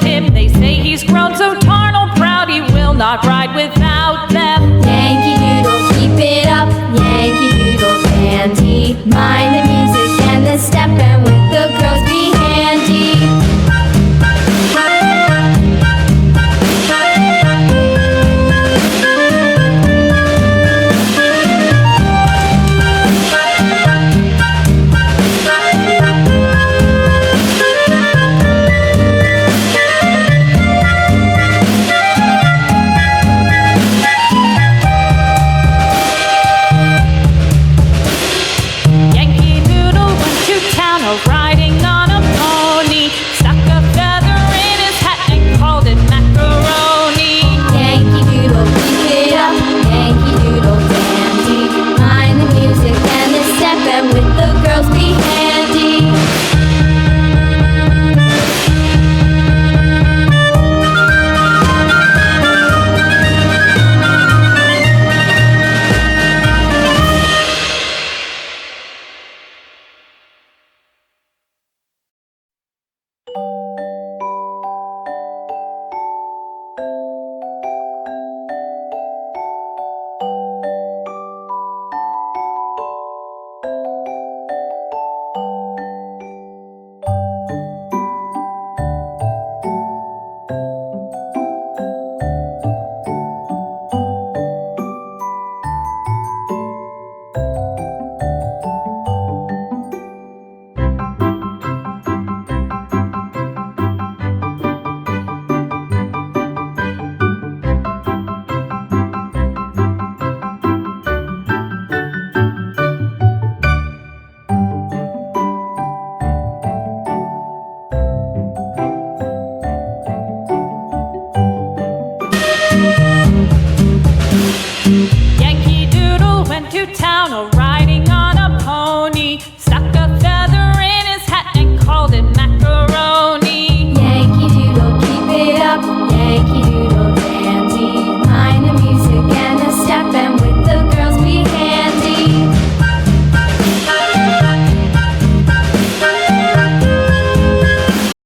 him. They say he's grown so tarnal proud he will not ride without them. Yankee Doodle, keep it up, Yankee Doodle dandy. Mind the music and the step, and with the girls be handy. Riding on a pony, stuck a feather in his hat and called it macaroni. Yankee Doodle, keep it up, Yankee Doodle dandy. Mind the music and the step, and with the girls be handy. Yankee Doodle went to town.